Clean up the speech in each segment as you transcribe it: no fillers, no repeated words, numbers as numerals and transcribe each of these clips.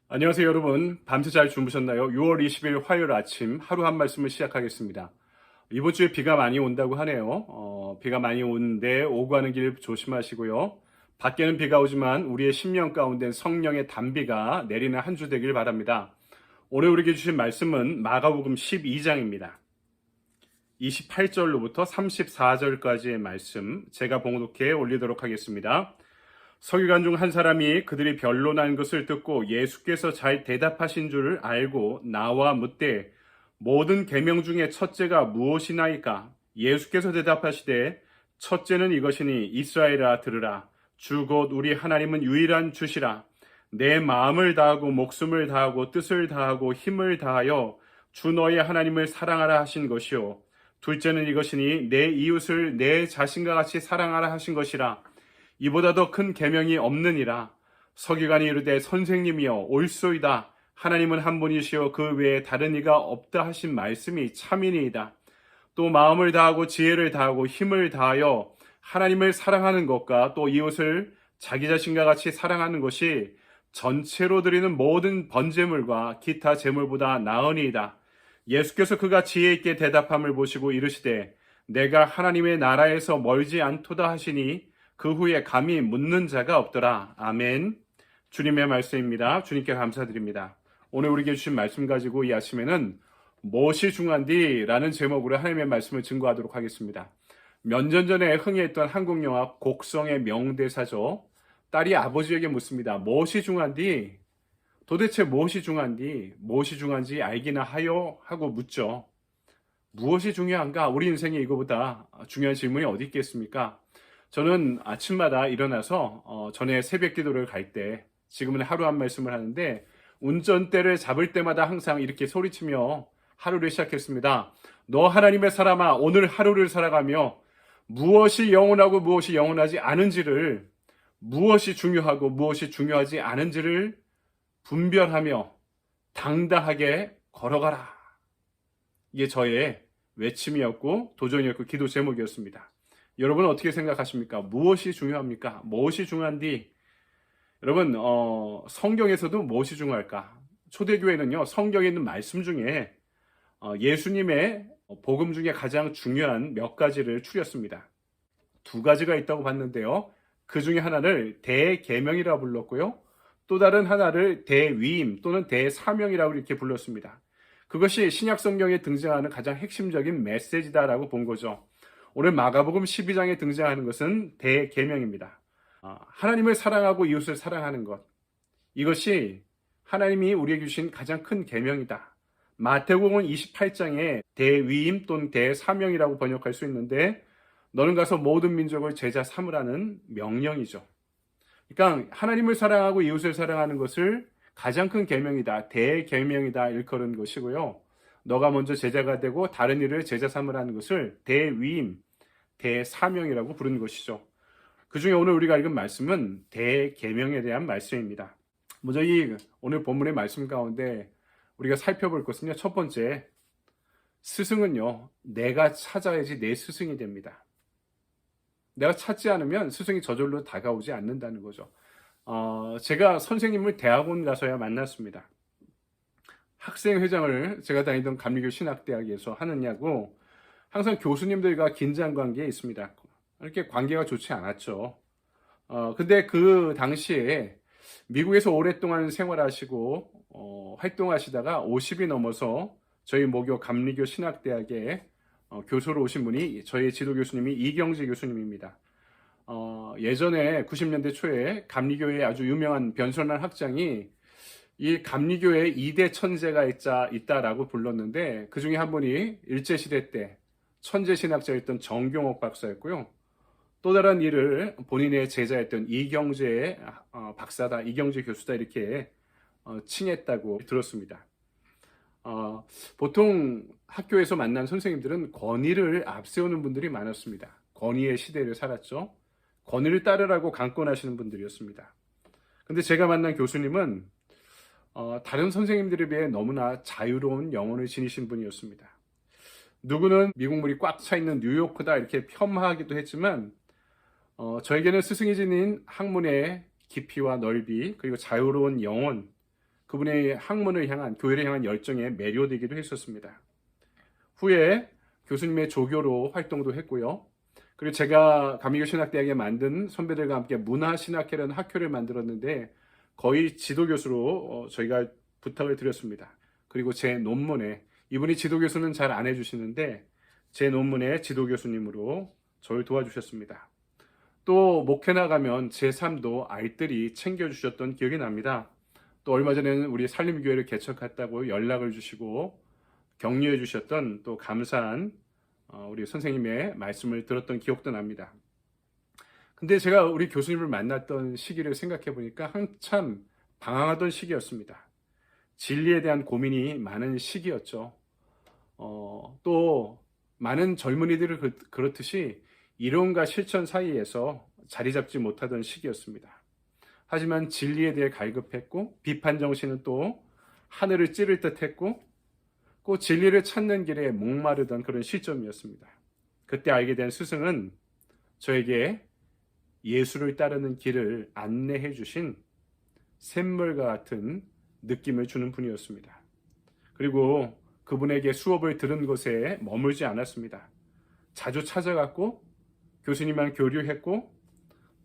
안녕하세요 여러분. 밤새 잘 주무셨나요? 6월 20일 화요일 아침 하루 한 말씀을 시작하겠습니다. 이번 주에 비가 많이 온다고 하네요. 비가 많이 오는데 오고 가는 길 조심하시고요. 밖에는 비가 오지만 우리의 심령 가운데 성령의 단비가 내리는 한 주 되길 바랍니다. 오늘 우리에게 주신 말씀은 마가복음 12장입니다. 28절로부터 34절까지의 말씀 제가 봉독해 올리도록 하겠습니다. 서기관 중 한 사람이 그들이 변론한 것을 듣고 예수께서 잘 대답하신 줄 알고 나와 묻되 모든 계명 중에 첫째가 무엇이나이까? 예수께서 대답하시되 첫째는 이것이니 이스라엘아 들으라. 주 곧 우리 하나님은 유일한 주시라. 내 마음을 다하고 목숨을 다하고 뜻을 다하고 힘을 다하여 주 너의 하나님을 사랑하라 하신 것이요. 둘째는 이것이니 내 이웃을 내 자신과 같이 사랑하라 하신 것이라. 이보다 더 큰 계명이 없느니라. 서기관이 이르되 선생님이여 옳소이다. 하나님은 한 분이시여 그 외에 다른 이가 없다 하신 말씀이 참이니이다. 또 마음을 다하고 지혜를 다하고 힘을 다하여 하나님을 사랑하는 것과 또 이웃을 자기 자신과 같이 사랑하는 것이 전체로 드리는 모든 번제물과 기타 제물보다 나으니이다. 예수께서 그가 지혜 있게 대답함을 보시고 이르시되 내가 하나님의 나라에서 멀지 않도다 하시니 그 후에 감히 묻는 자가 없더라. 아멘. 주님의 말씀입니다. 주님께 감사드립니다. 오늘 우리에게 주신 말씀 가지고 이 아침에는 무엇이 중요한디? 라는 제목으로 하나님의 말씀을 증거하도록 하겠습니다. 몇 년 전에 흥행했던 한국 영화 곡성의 명대사죠. 딸이 아버지에게 묻습니다. 무엇이 중요한디? 도대체 무엇이 중요한디? 무엇이 중요한지 알기나 하여? 하고 묻죠. 무엇이 중요한가? 우리 인생에 이거보다 중요한 질문이 어디 있겠습니까? 저는 아침마다 일어나서 전에 새벽 기도를 갈 때, 지금은 하루 한 말씀을 하는데 운전대를 잡을 때마다 항상 이렇게 소리치며 하루를 시작했습니다. 너 하나님의 사람아, 오늘 하루를 살아가며 무엇이 영원하고 무엇이 영원하지 않은지를, 무엇이 중요하고 무엇이 중요하지 않은지를 분별하며 당당하게 걸어가라. 이게 저의 외침이었고 도전이었고 기도 제목이었습니다. 여러분은 어떻게 생각하십니까? 무엇이 중요합니까? 무엇이 중요한디? 여러분, 성경에서도 무엇이 중요할까? 초대교회는요, 성경에 있는 말씀 중에 예수님의 복음 중에 가장 중요한 몇 가지를 추렸습니다. 두 가지가 있다고 봤는데요. 그 중에 하나를 대계명이라고 불렀고요. 또 다른 하나를 대위임 또는 대사명이라고 이렇게 불렀습니다. 그것이 신약 성경에 등장하는 가장 핵심적인 메시지다라고 본 거죠. 오늘 마가복음 12장에 등장하는 것은 대계명입니다. 하나님을 사랑하고 이웃을 사랑하는 것. 이것이 하나님이 우리에게 주신 가장 큰 계명이다. 마태복음 28장에 대위임 또는 대사명이라고 번역할 수 있는데 너는 가서 모든 민족을 제자 삼으라는 명령이죠. 그러니까 하나님을 사랑하고 이웃을 사랑하는 것을 가장 큰 계명이다. 대계명이다 일컬은 것이고요. 너가 먼저 제자가 되고 다른 이를 제자 삼으라는 것을 대위임, 대사명이라고 부르는 것이죠. 그 중에 오늘 우리가 읽은 말씀은 대계명에 대한 말씀입니다. 먼저 이 오늘 본문의 말씀 가운데 우리가 살펴볼 것은요. 첫 번째, 스승은요. 내가 찾아야지 내 스승이 됩니다. 내가 찾지 않으면 스승이 저절로 다가오지 않는다는 거죠. 제가 선생님을 대학원 가서야 만났습니다. 학생회장을 제가 다니던 감리교 신학대학에서 하느냐고 항상 교수님들과 긴장 관계에 있습니다. 이렇게 관계가 좋지 않았죠. 근데 그 당시에 미국에서 오랫동안 생활하시고 활동하시다가 50이 넘어서 저희 모교 감리교 신학대학에 교수로 오신 분이 저희 지도 교수님이 이경재 교수님입니다. 예전에 90년대 초에 감리교의 아주 유명한 변선한 학장이 이 감리교에 2대 천재가 있다라고 불렀는데 그 중에 한 분이 일제시대 때 천재신학자였던 정경옥 박사였고요. 또 다른 일을 본인의 제자였던 이경재 박사다, 이경재 교수다 이렇게 칭했다고 들었습니다. 보통 학교에서 만난 선생님들은 권위를 앞세우는 분들이 많았습니다. 권위의 시대를 살았죠. 권위를 따르라고 강권하시는 분들이었습니다. 근데 제가 만난 교수님은 다른 선생님들에 비해 너무나 자유로운 영혼을 지니신 분이었습니다. 누구는 미국물이 꽉 차 있는 뉴요크다 이렇게 폄하하기도 했지만 저에게는 스승이 지닌 학문의 깊이와 넓이, 그리고 자유로운 영혼, 그분의 학문을 향한, 교회를 향한 열정에 매료되기도 했었습니다. 후에 교수님의 조교로 활동도 했고요. 그리고 제가 감리교신학대학에 만든 선배들과 함께 문화신학회라는 학교를 만들었는데 거의 지도교수로 저희가 부탁을 드렸습니다. 그리고 제 논문에, 이분이 지도교수는 잘 안 해주시는데 제 논문에 지도교수님으로 저를 도와주셨습니다. 또 목회 나가면 제 삶도 알뜰히 챙겨주셨던 기억이 납니다. 또 얼마 전에는 우리 산림교회를 개척했다고 연락을 주시고 격려해 주셨던 또 감사한 우리 선생님의 말씀을 들었던 기억도 납니다. 근데 제가 우리 교수님을 만났던 시기를 생각해 보니까 한참 방황하던 시기였습니다. 진리에 대한 고민이 많은 시기였죠. 또 많은 젊은이들을 그렇듯이 이론과 실천 사이에서 자리 잡지 못하던 시기였습니다. 하지만 진리에 대해 갈급했고 비판 정신은 또 하늘을 찌를 듯 했고 꼭 진리를 찾는 길에 목마르던 그런 시점이었습니다. 그때 알게 된 스승은 저에게 예수를 따르는 길을 안내해 주신 샘물과 같은 느낌을 주는 분이었습니다. 그리고 그분에게 수업을 들은 곳에 머물지 않았습니다. 자주 찾아갔고 교수님만 교류했고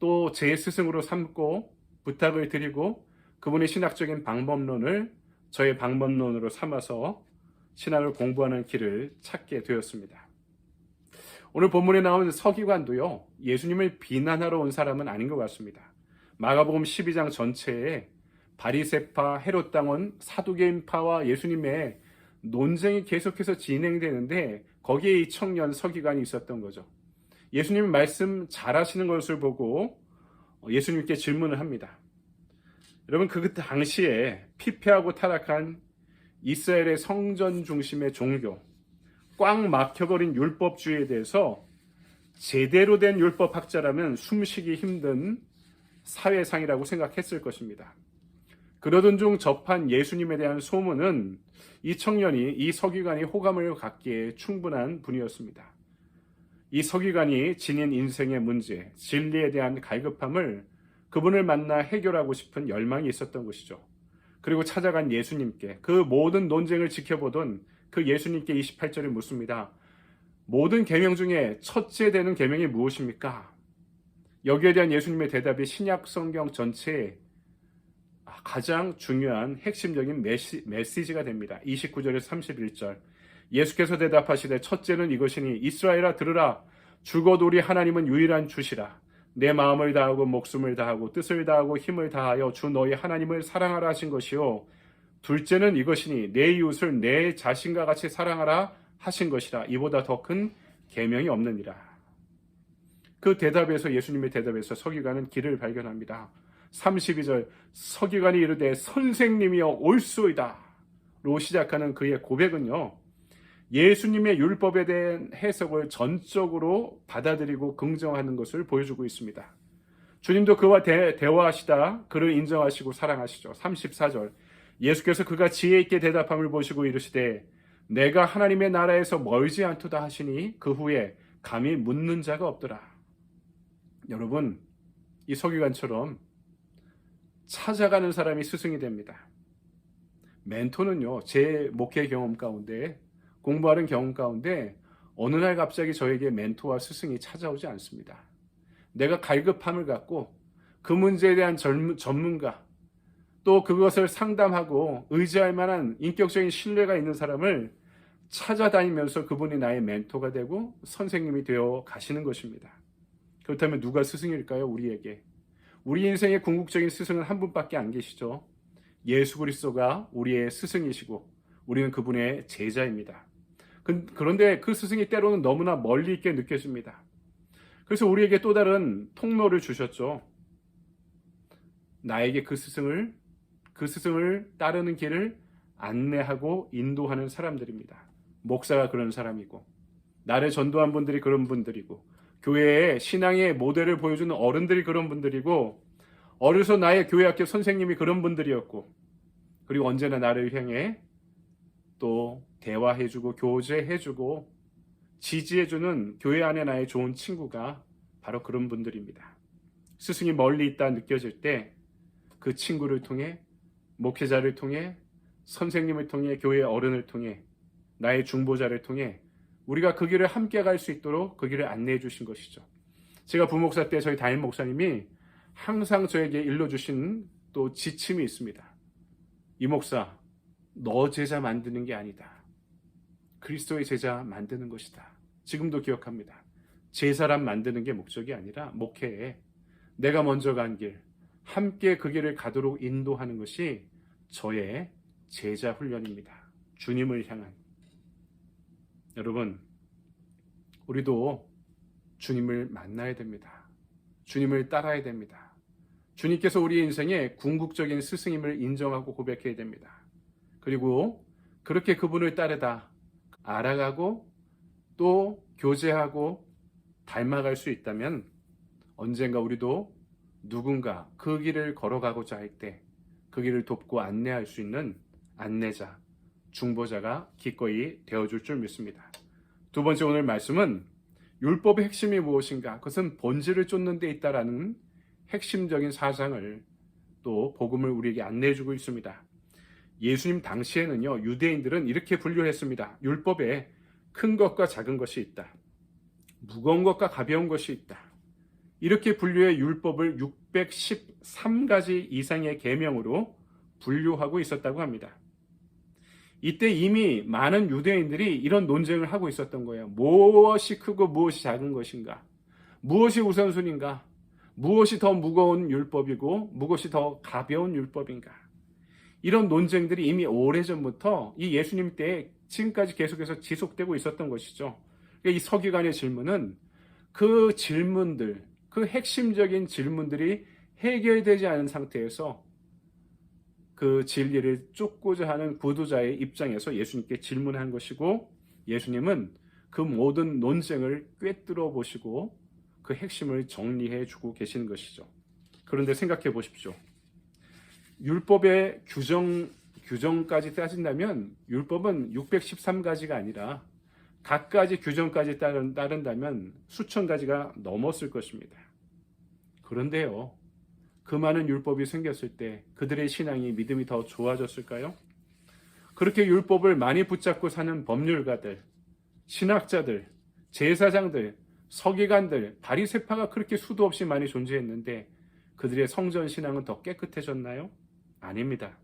또 제 스승으로 삼고 부탁을 드리고 그분의 신학적인 방법론을 저의 방법론으로 삼아서 신학을 공부하는 길을 찾게 되었습니다. 오늘 본문에 나온 서기관도요, 예수님을 비난하러 온 사람은 아닌 것 같습니다. 마가복음 12장 전체에 바리새파, 헤롯 당원, 사두개인파와 예수님의 논쟁이 계속해서 진행되는데 거기에 이 청년 서기관이 있었던 거죠. 예수님 말씀 잘하시는 것을 보고 예수님께 질문을 합니다. 여러분, 그 당시에 피폐하고 타락한 이스라엘의 성전 중심의 종교, 꽉 막혀버린 율법주의에 대해서 제대로 된 율법학자라면 숨쉬기 힘든 사회상이라고 생각했을 것입니다. 그러던 중 접한 예수님에 대한 소문은 이 청년이, 이 서기관이 호감을 갖기에 충분한 분이었습니다. 이 서기관이 지닌 인생의 문제, 진리에 대한 갈급함을 그분을 만나 해결하고 싶은 열망이 있었던 것이죠. 그리고 찾아간 예수님께, 그 모든 논쟁을 지켜보던 그 예수님께 28절에 묻습니다. 모든 계명 중에 첫째 되는 계명이 무엇입니까? 여기에 대한 예수님의 대답이 신약 성경 전체에 가장 중요한 핵심적인 메시지가 됩니다. 29절에서 31절. 예수께서 대답하시되 첫째는 이것이니 이스라엘아 들으라. 주곧 우리 하나님은 유일한 주시라. 내 마음을 다하고 목숨을 다하고 뜻을 다하고 힘을 다하여 주 너희 하나님을 사랑하라 하신 것이요. 둘째는 이것이니 내 이웃을 내 자신과 같이 사랑하라 하신 것이라. 이보다 더 큰 계명이 없느니라. 그 대답에서, 예수님의 대답에서 서기관은 길을 발견합니다. 32절, 서기관이 이르되 선생님이여 올소이다 로 시작하는 그의 고백은요, 예수님의 율법에 대한 해석을 전적으로 받아들이고 긍정하는 것을 보여주고 있습니다. 주님도 그와 대화하시다 그를 인정하시고 사랑하시죠. 34절, 예수께서 그가 지혜 있게 대답함을 보시고 이르시되 내가 하나님의 나라에서 멀지 않도다 하시니 그 후에 감히 묻는 자가 없더라. 여러분, 이 서기관처럼 찾아가는 사람이 스승이 됩니다. 멘토는요, 제 목회 경험 가운데, 공부하는 경험 가운데 어느 날 갑자기 저에게 멘토와 스승이 찾아오지 않습니다. 내가 갈급함을 갖고 그 문제에 대한 전문가, 또 그것을 상담하고 의지할 만한 인격적인 신뢰가 있는 사람을 찾아다니면서 그분이 나의 멘토가 되고 선생님이 되어 가시는 것입니다. 그렇다면 누가 스승일까요? 우리에게. 우리 인생의 궁극적인 스승은 한 분밖에 안 계시죠. 예수 그리스도가 우리의 스승이시고 우리는 그분의 제자입니다. 그런데 그 스승이 때로는 너무나 멀리 있게 느껴집니다. 그래서 우리에게 또 다른 통로를 주셨죠. 나에게 그 스승을 따르는 길을 안내하고 인도하는 사람들입니다. 목사가 그런 사람이고, 나를 전도한 분들이 그런 분들이고, 교회의 신앙의 모델을 보여주는 어른들이 그런 분들이고, 어려서 나의 교회학교 선생님이 그런 분들이었고, 그리고 언제나 나를 향해 또 대화해주고 교제해주고 지지해주는 교회 안에 나의 좋은 친구가 바로 그런 분들입니다. 스승이 멀리 있다 느껴질 때 그 친구를 통해, 목회자를 통해, 선생님을 통해, 교회 어른을 통해, 나의 중보자를 통해 우리가 그 길을 함께 갈 수 있도록 그 길을 안내해 주신 것이죠. 제가 부목사 때 저희 담임 목사님이 항상 저에게 일러주신 또 지침이 있습니다. 이 목사, 너 제자 만드는 게 아니다. 그리스도의 제자 만드는 것이다. 지금도 기억합니다. 제사람 만드는 게 목적이 아니라 목회에 내가 먼저 간 길, 함께 그 길을 가도록 인도하는 것이 저의 제자 훈련입니다. 주님을 향한. 여러분, 우리도 주님을 만나야 됩니다. 주님을 따라야 됩니다. 주님께서 우리 인생의 궁극적인 스승임을 인정하고 고백해야 됩니다. 그리고 그렇게 그분을 따르다 알아가고 또 교제하고 닮아갈 수 있다면 언젠가 우리도 누군가 그 길을 걸어가고자 할 때 그 길을 돕고 안내할 수 있는 안내자, 중보자가 기꺼이 되어줄 줄 믿습니다. 두 번째 오늘 말씀은 율법의 핵심이 무엇인가? 그것은 본질을 쫓는 데 있다라는 핵심적인 사상을 또 복음을 우리에게 안내해주고 있습니다. 예수님 당시에는요, 유대인들은 이렇게 분류했습니다. 율법에 큰 것과 작은 것이 있다. 무거운 것과 가벼운 것이 있다. 이렇게 분류해 율법을 613가지 이상의 계명으로 분류하고 있었다고 합니다. 이때 이미 많은 유대인들이 이런 논쟁을 하고 있었던 거예요. 무엇이 크고 무엇이 작은 것인가? 무엇이 우선순위인가? 무엇이 더 무거운 율법이고 무엇이 더 가벼운 율법인가? 이런 논쟁들이 이미 오래전부터 이 예수님 때 지금까지 계속해서 지속되고 있었던 것이죠. 이 서기관의 질문은 그 질문들, 그 핵심적인 질문들이 해결되지 않은 상태에서 그 진리를 쫓고자 하는 구도자의 입장에서 예수님께 질문한 것이고, 예수님은 그 모든 논쟁을 꿰뚫어 보시고 그 핵심을 정리해 주고 계시는 것이죠. 그런데 생각해 보십시오. 율법의 규정까지 따진다면 율법은 613가지가 아니라 각가지 규정까지 따른다면 수천 가지가 넘었을 것입니다. 그런데요, 그 많은 율법이 생겼을 때 그들의 신앙이, 믿음이 더 좋아졌을까요? 그렇게 율법을 많이 붙잡고 사는 법률가들, 신학자들, 제사장들, 서기관들, 바리새파가 그렇게 수도 없이 많이 존재했는데 그들의 성전 신앙은 더 깨끗해졌나요? 아닙니다.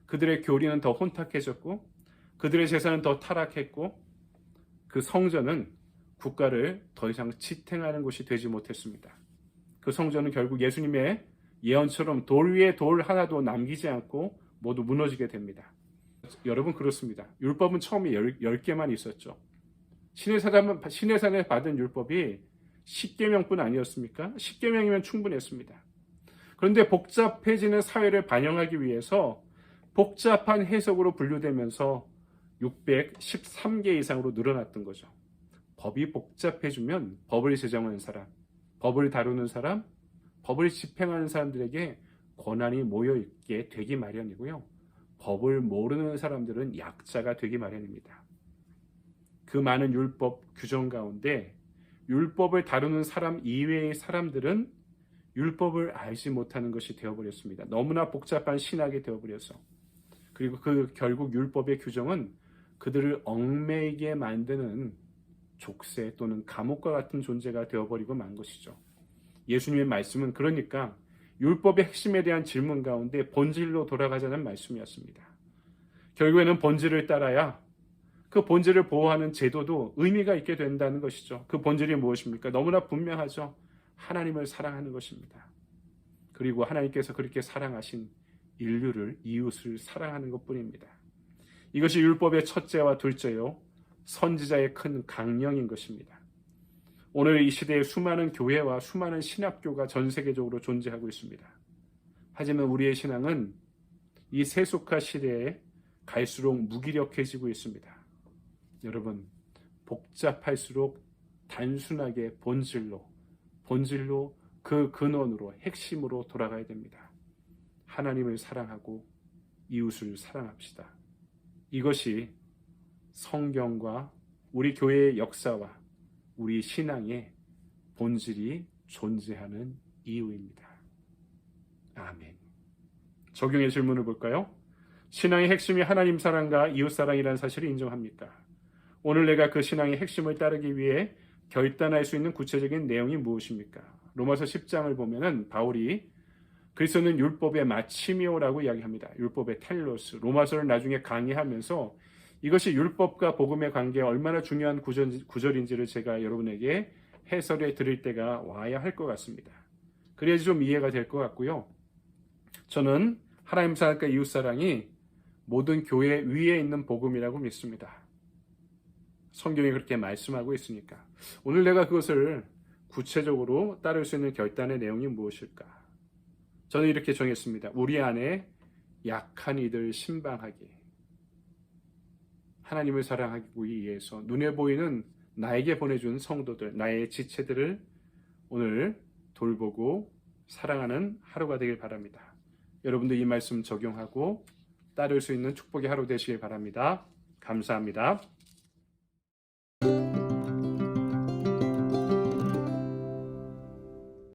그들의 교리는 더 혼탁해졌고 그들의 제사는 더 타락했고 그 성전은 국가를 더 이상 지탱하는 곳이 되지 못했습니다. 그 성전은 결국 예수님의 예언처럼 돌 위에 돌 하나도 남기지 않고 모두 무너지게 됩니다. 여러분, 그렇습니다. 율법은 처음에 10개만 있었죠. 시내산에 받은 율법이 10계명뿐 아니었습니까? 10계명이면 충분했습니다. 그런데 복잡해지는 사회를 반영하기 위해서 복잡한 해석으로 분류되면서 613개 이상으로 늘어났던 거죠. 법이 복잡해지면 법을 제정하는 사람, 법을 다루는 사람, 법을 집행하는 사람들에게 권한이 모여있게 되기 마련이고요. 법을 모르는 사람들은 약자가 되기 마련입니다. 그 많은 율법 규정 가운데 율법을 다루는 사람 이외의 사람들은 율법을 알지 못하는 것이 되어버렸습니다. 너무나 복잡한 신학이 되어버려서. 그리고 결국 율법의 규정은 그들을 얽매이게 만드는 족쇄 또는 감옥과 같은 존재가 되어버리고 만 것이죠. 예수님의 말씀은 그러니까 율법의 핵심에 대한 질문 가운데 본질로 돌아가자는 말씀이었습니다. 결국에는 본질을 따라야 그 본질을 보호하는 제도도 의미가 있게 된다는 것이죠. 그 본질이 무엇입니까? 너무나 분명하죠. 하나님을 사랑하는 것입니다. 그리고 하나님께서 그렇게 사랑하신 인류를, 이웃을 사랑하는 것뿐입니다. 이것이 율법의 첫째와 둘째요, 선지자의 큰 강령인 것입니다. 오늘 이 시대에 수많은 교회와 수많은 신학교가 전 세계적으로 존재하고 있습니다. 하지만 우리의 신앙은 이 세속화 시대에 갈수록 무기력해지고 있습니다. 여러분, 복잡할수록 단순하게 본질로 그 근원으로, 핵심으로 돌아가야 됩니다. 하나님을 사랑하고 이웃을 사랑합시다. 이것이 성경과 우리 교회의 역사와 우리 신앙의 본질이 존재하는 이유입니다. 아멘. 적용의 질문을 볼까요? 신앙의 핵심이 하나님 사랑과 이웃 사랑이라는 사실을 인정합니까? 오늘 내가 그 신앙의 핵심을 따르기 위해 결단할 수 있는 구체적인 내용이 무엇입니까? 로마서 10장을 보면은 바울이 그리스도는 율법의 마침이요라고 이야기합니다. 율법의 텔로스. 로마서를 나중에 강의하면서 이것이 율법과 복음의 관계가 얼마나 중요한 구절인지를 제가 여러분에게 해설해 드릴 때가 와야 할 것 같습니다. 그래야지 좀 이해가 될 것 같고요. 저는 하나님 사랑과 이웃 사랑이 모든 교회 위에 있는 복음이라고 믿습니다. 성경이 그렇게 말씀하고 있으니까. 오늘 내가 그것을 구체적으로 따를 수 있는 결단의 내용이 무엇일까? 저는 이렇게 정했습니다. 우리 안에 약한 이들 신방하기. 하나님을 사랑하기 위해서 눈에 보이는 나에게 보내준 성도들, 나의 지체들을 오늘 돌보고 사랑하는 하루가 되길 바랍니다. 여러분도 이 말씀 적용하고 따를 수 있는 축복의 하루 되시길 바랍니다. 감사합니다.